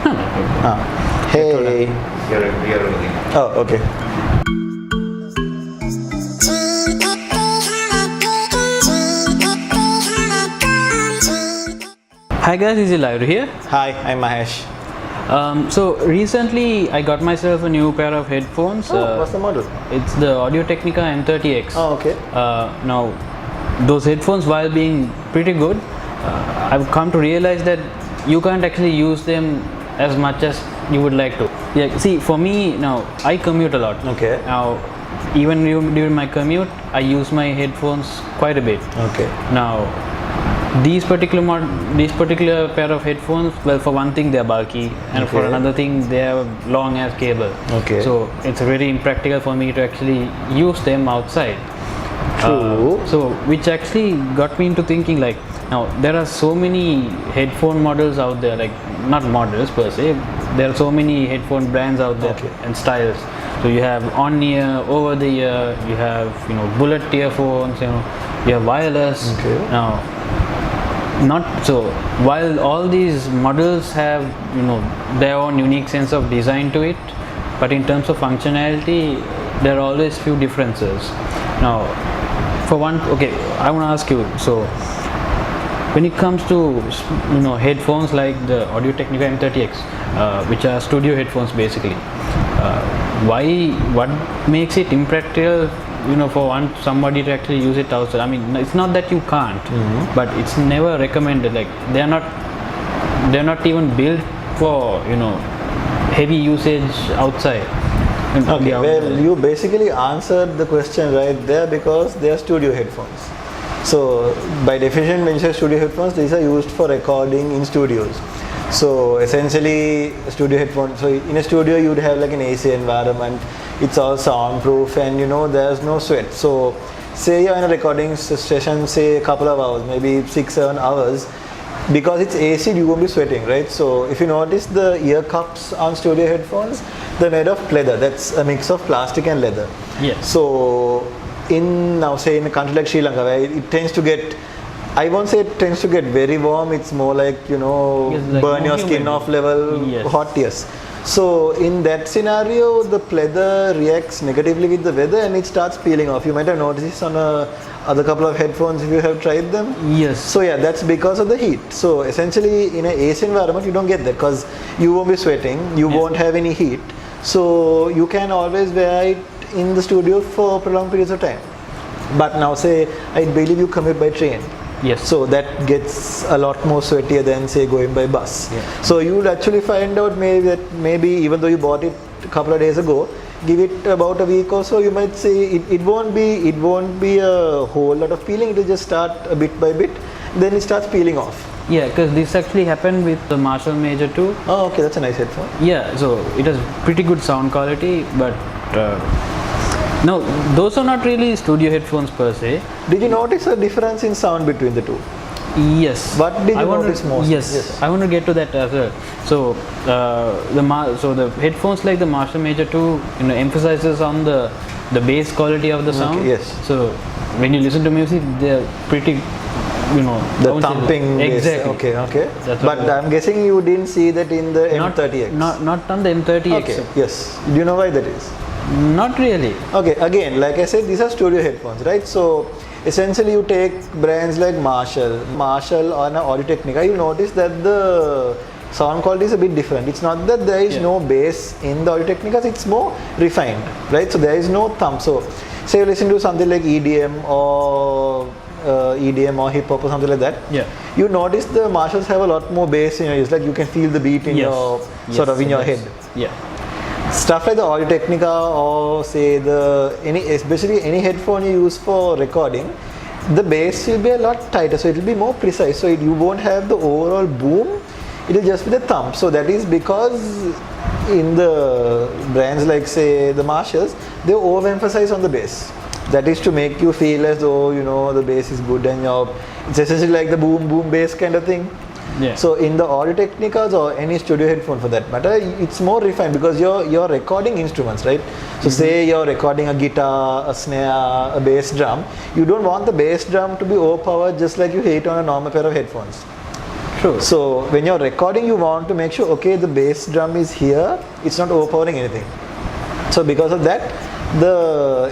Hey. Oh, okay. Hi guys, this is Lyra here. Hi, I'm Mahesh. So recently I got myself a new pair of headphones. What's the model? It's the Audio-Technica M30X. Oh, okay. Now, those headphones, while being pretty good, I've come to realize that you can't actually use them as much as you would like to. Yeah, see, for me now, I commute a lot. Okay. Now, even during my commute, I use my headphones quite a bit. Okay. Now, these particular pair of headphones, well, for one thing, they're bulky, and for another thing, they have long ass cable. Okay. So it's very impractical for me to actually use them outside. True. So which actually got me into thinking, like, now there are so many headphone models out there, like not models per se, there are so many headphone brands out there and styles. So you have on-ear, over-the-ear, you have bullet earphones, you have wireless. Okay. Now, not so, while all these models have their own unique sense of design to it, but in terms of functionality there are always few differences. Now, for one, I want to ask you, so when it comes to headphones like the Audio-Technica M30X, which are studio headphones basically, what makes it impractical for somebody to actually use it outside? I mean, it's not that you can't, but it's never recommended. Like they're not even built for heavy usage outside. Okay, well, you basically answered the question right there, because they are studio headphones. So by definition, when you say studio headphones, these are used for recording in studios. So essentially, studio headphones, so in a studio you would have like an AC environment, it's all soundproof, and there's no sweat. So say you're in a recording session, say a couple of hours, maybe 6-7 hours, because it's AC, you won't be sweating, right? So if you notice the ear cups on studio headphones, they're made of leather. That's a mix of plastic and leather. Yes. So in a country like Sri Lanka, where it tends to get, I won't say it tends to get very warm, it's more like, like burn your skin off level, hot, yes. So in that scenario, the pleather reacts negatively with the weather and it starts peeling off. You might have noticed this on other couple of headphones if you have tried them. Yes. So yeah, that's because of the heat. So essentially in an AC environment, you don't get that because you won't be sweating, you won't have any heat. So you can always wear it in the studio for prolonged periods of time. But now say, I believe you commute by train. Yes. So that gets a lot more sweatier than say going by bus. Yeah. So you would actually find out maybe even though you bought it a couple of days ago, give it about a week or so, you might say it won't be a whole lot of peeling. It will just start a bit by bit, then it starts peeling off. Yeah, because this actually happened with the Marshall Major 2. Oh, okay, that's a nice headphone. Yeah, so it has pretty good sound quality, but no, those are not really studio headphones per se. Did you notice a difference in sound between the two? Yes. What did you notice most? Yes, I want to get to that as well. So the headphones like the Marshall Major 2 emphasizes on the bass quality of the sound. Okay, yes. So when you listen to music, they're pretty the thumping bass. Exactly. Okay. But I'm guessing you didn't see that in the M30X. Not on the M30X. Okay. Yes. Do you know why that is? Not really. Okay. Again, like I said, these are studio headphones, right? So essentially, you take brands like Marshall or an Audio-Technica. You notice that the sound quality is a bit different. It's not that there is no bass in the Audio-Technicas. It's more refined, right? So there is no thump. So say you listen to something like EDM or hip hop or something like that. Yeah. You notice the Marshalls have a lot more bass in your ears. Like you can feel the beat in your in your head. Yeah. Stuff like the Audio-Technica or say especially any headphone you use for recording, the bass will be a lot tighter, so it will be more precise. So you won't have the overall boom. It will just be the thump. So that is because in the brands like say the Marshalls, they overemphasize on the bass. That is to make you feel as though the bass is good and it's essentially like the boom bass kind of thing. Yeah. So in the Audio-Technicas or any studio headphone for that matter, it's more refined because you're recording instruments, right? So say you're recording a guitar, a snare, a bass drum. You don't want the bass drum to be overpowered just like you hate on a normal pair of headphones. True. So when you're recording, you want to make sure, okay, the bass drum is here, it's not overpowering anything. So because of that,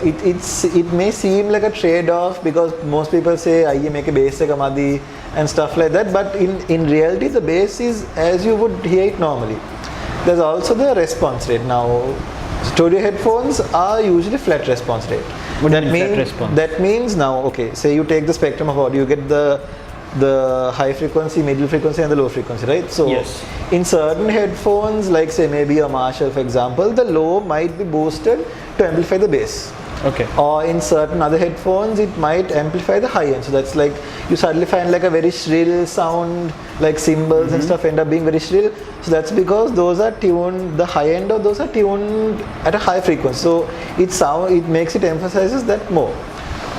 it may seem like a trade-off, because most people say I make a bass like a madi and stuff like that, but in reality the bass is as you would hear it normally. There's also the response rate. Now studio headphones are usually flat response rate. That means now, okay, say you take the spectrum of audio, you get the high frequency, middle frequency and the low frequency, right? So yes. In certain headphones, like say maybe a Marshall for example, the low might be boosted to amplify the bass. Okay. Or in certain other headphones, it might amplify the high end. So that's like you suddenly find like a very shrill sound, like cymbals and stuff end up being very shrill. So that's because those are tuned, the high end of those are tuned at a high frequency. So it makes it emphasizes that more.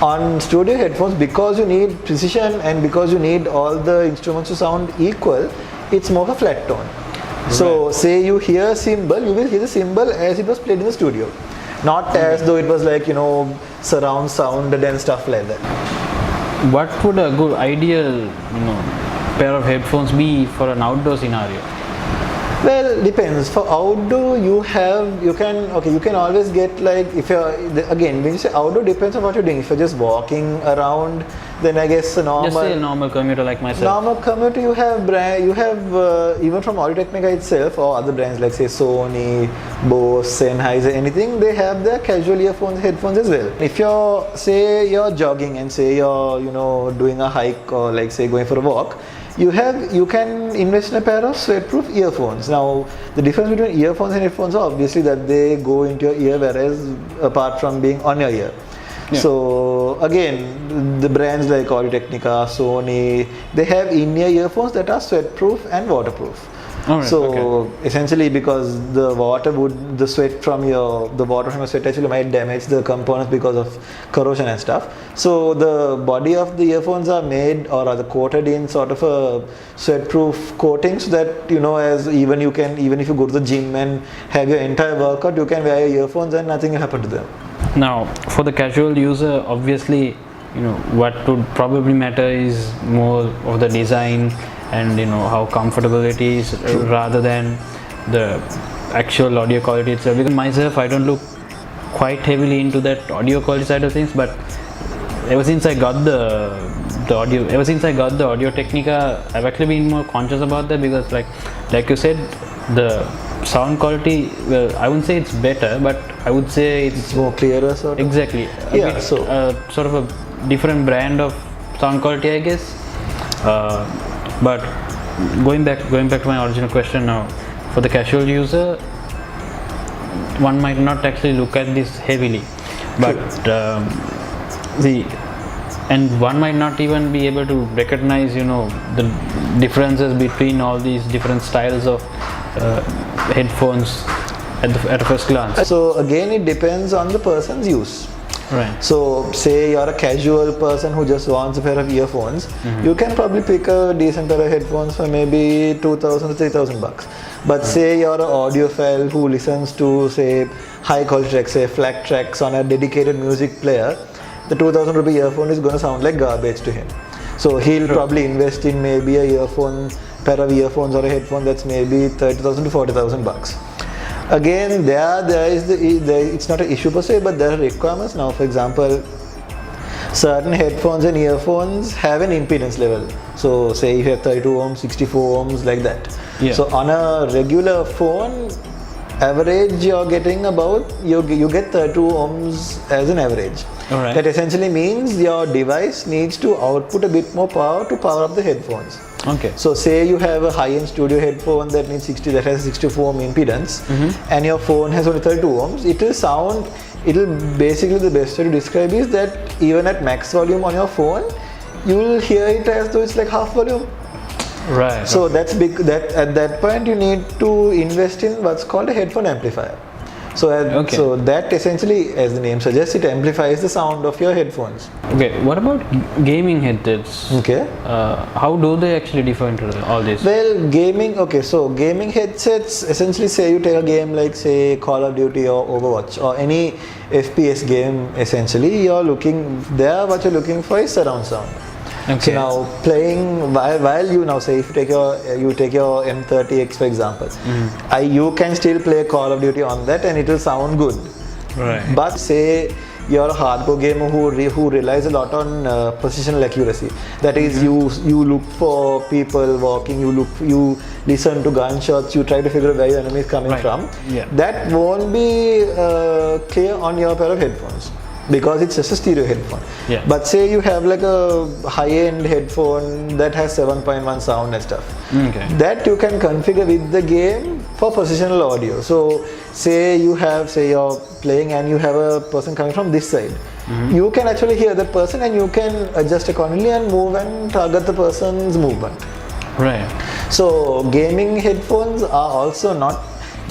On studio headphones, because you need precision and because you need all the instruments to sound equal, it's more of a flat tone. So say you hear a cymbal, you will hear the cymbal as it was played in the studio. Not as though it was like, surround sounded and stuff like that. What would a good ideal, pair of headphones be for an outdoor scenario? Well, depends. For outdoor, you can always get like, if you're, again, when you say outdoor, depends on what you're doing. If you're just walking around, then I guess Just say a normal commuter like myself. Normal commuter, you have even from Audio-Technica itself, or other brands like say Sony, Bose, Sennheiser, anything, they have their casual earphones, headphones as well. If you're jogging and say you're doing a hike, or like say going for a walk, you can invest in a pair of sweat-proof earphones. Now, the difference between earphones and headphones are obviously that they go into your ear, whereas apart from being on your ear. Yeah. So again, the brands like Audio-Technica, Sony, they have in-ear earphones that are sweat-proof and waterproof. Right, so essentially, because the water from your sweat actually might damage the components because of corrosion and stuff. So the body of the earphones are made or are coated in sort of a sweat-proof coating, so that even if you go to the gym and have your entire workout, you can wear your earphones and nothing will happen to them. Now, for the casual user, obviously, what would probably matter is more of the design and how comfortable it is, rather than the actual audio quality itself. Because myself, I don't look quite heavily into that audio quality side of things, but ever since I got the Audio-Technica, I've actually been more conscious about that, because like you said, the sound quality, well, I wouldn't say it's better, but I would say it's more clearer, sort of. Exactly. Sort of a different brand of sound quality, I guess. But going back to my original question now, for the casual user, one might not actually look at this heavily, but and one might not even be able to recognize the differences between all these different styles of headphones at a first glance. So again, it depends on the person's use. Right. So say you're a casual person who just wants a pair of earphones, you can probably pick a decent pair of headphones for maybe 2,000 to 3,000 bucks. But say you're an audiophile who listens to say high quality tracks, say FLAC tracks on a dedicated music player, the 2,000 rupee earphone is going to sound like garbage to him. So he'll probably invest in maybe a pair of earphones or a headphone that's maybe 30,000 to 40,000 bucks. Again, it's not an issue per se, but there are requirements. Now, for example, certain headphones and earphones have an impedance level. So say you have 32 ohms, 64 ohms, like that. Yeah. So on a regular phone, average you're getting about, you get 32 ohms as an average. All right. That essentially means your device needs to output a bit more power to power up the headphones. Okay. So say you have a high-end studio headphone that has 64 ohm impedance, and your phone has only 32 ohms, basically the best way to describe is that even at max volume on your phone, you will hear it as though it's like half volume. Right. So that's big. That at that point you need to invest in what's called a headphone amplifier. So that essentially, as the name suggests, it amplifies the sound of your headphones. Okay, what about gaming headsets? Okay. How do they actually differ into all this? Well, gaming headsets, essentially say you take a game like say Call of Duty or Overwatch or any FPS game, essentially what you're looking for is surround sound. So Okay. now playing while you now say if you take your M30X for example, you can still play Call of Duty on that and it will sound good. Right. But say you're a hardcore gamer who relies a lot on positional accuracy. That is, you look for people walking, you listen to gunshots, you try to figure out where your enemy is coming Right. from. Yeah. That won't be clear on your pair of headphones because it's just a stereo headphone. Yeah. But say you have like a high-end headphone that has 7.1 sound and stuff. Okay. That you can configure with the game for positional audio. So say you're playing and you have a person coming from this side. You can actually hear that person and you can adjust accordingly and move and target the person's movement. Right. So gaming headphones are also not,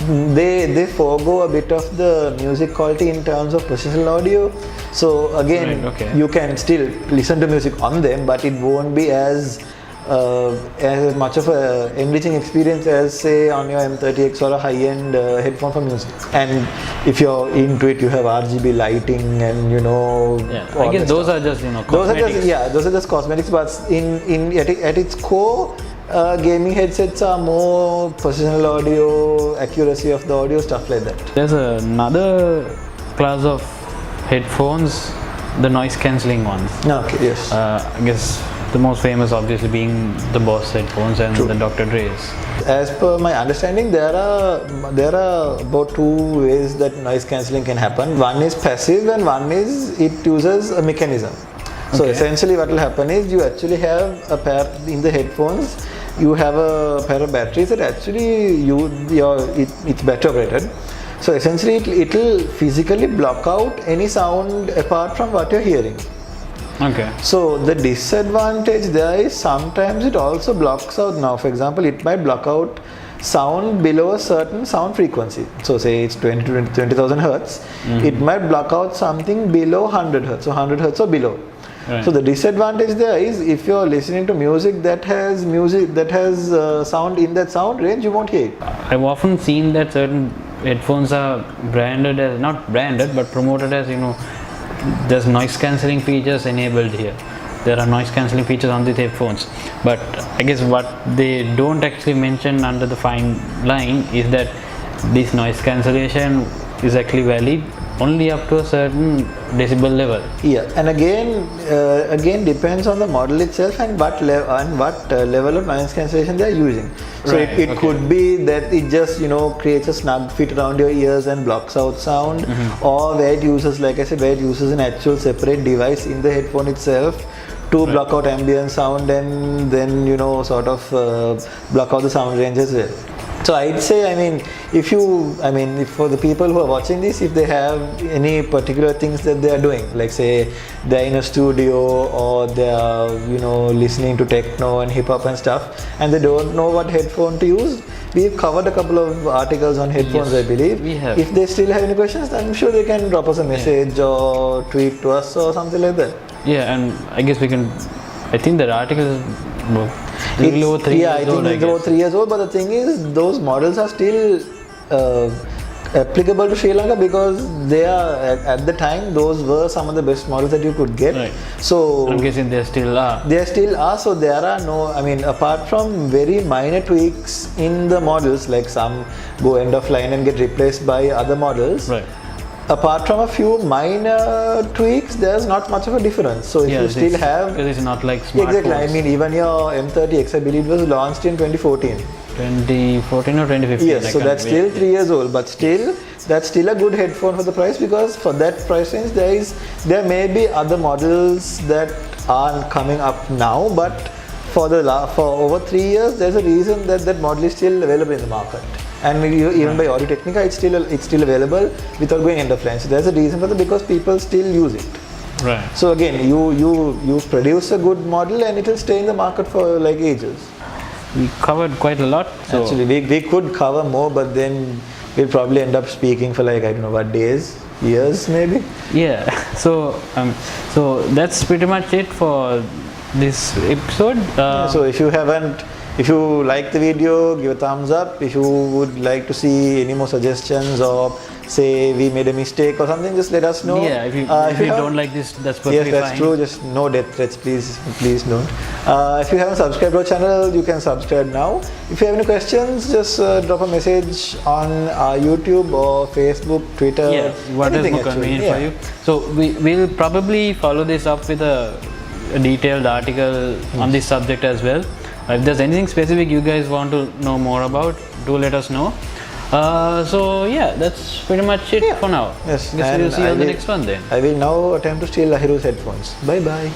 they forego a bit of the music quality in terms of positional audio. So again, Right, okay. you can still listen to music on them, but it won't be as much of a enriching experience as say on your M30X or a high-end headphone for music. And if you're into it, you have RGB lighting and Yeah. I all guess that those stuff. are just Those are cosmetics. those are just cosmetics, but at its core, gaming headsets are more positional audio, accuracy of the audio, stuff like that. There's another class of headphones, the noise cancelling ones. Okay, yes. I guess the most famous obviously being the Bose headphones and the Dr. Dre's. As per my understanding, there are about two ways that noise cancelling can happen. One is passive and one is it uses a mechanism. So Okay. essentially what will happen is you actually have a pair in the headphones, you have a pair of batteries that actually it's battery operated. So essentially it will physically block out any sound apart from what you're hearing. Okay. So the disadvantage there is sometimes it also blocks out. Now for example, it might block out sound below a certain sound frequency. So say it's 20,000 hertz, it might block out something below 100 hertz, so 100 hertz or below. Right. So the disadvantage there is if you're listening to music that has sound in that sound range, you won't hear it. I've often seen that certain headphones are branded as, not branded, but promoted as, there's noise cancelling features enabled here. There are noise cancelling features on these headphones. But I guess what they don't actually mention under the fine line is that this noise cancellation is actually valid only up to a certain decibel level. Yeah, and again depends on the model itself and what level of noise cancellation they are using. So Right, it okay. could be that it just creates a snug fit around your ears and blocks out sound, or where it uses, like I said, where it uses an actual separate device in the headphone itself to block out ambient sound and then sort of block out the sound range as well. So I'd say, if for the people who are watching this, if they have any particular things that they are doing, like say they're in a studio or they are, listening to techno and hip hop and stuff, and they don't know what headphone to use, we've covered a couple of articles on headphones, Yes, I believe. we have. If they still have any questions, I'm sure they can drop us a message or tweet to us or something like that. Yeah, and I guess I think that article is little over 3 I years think old, it's over 3 years old, but the thing is, those models are still applicable to Sri Lanka because they are, at the time, those were some of the best models that you could get. Right. So I'm guessing there still are. there still are, so there are no, apart from very minor tweaks in the models, like some go end of line and get replaced by other models. Right. Apart from a few minor tweaks, there's not much of a difference. So if you still have, because it's not like smartphones. exactly. Even your M30X, I believe, was launched in 2014. 2014 or 2015. Yes, so that's still 3 years old, but still, that's still a good headphone for the price, because for that price range, there may be other models that are coming up now, but for over 3 years, there's a reason that model is still available in the market. And even by Audio Technica, it's still available without going end of line. So there's a reason for that, because people still use it. Right. So again, you produce a good model and it will stay in the market for like ages. We covered quite a lot. So Actually, we could cover more, but then we'll probably end up speaking for like, I don't know what, days, years maybe. yeah, so that's pretty much it for this episode. So if you haven't If you like the video, give a thumbs up. If you would like to see any more suggestions, or say we made a mistake or something, just let us know. Yeah, if you don't like this, that's perfectly yes, that's fine. true. Just no death threats, please don't. If you haven't subscribed to our channel, you can subscribe now. If you have any questions, just drop a message on YouTube or Facebook, Twitter. Yeah, what is more convenient for you. So we'll probably follow this up with a detailed article on this subject as well. If there's anything specific you guys want to know more about, do let us know. So yeah, that's pretty much it for now. Yes, Guess we'll see you on the next one then. I will now attempt to steal Lahiru's headphones. Bye bye.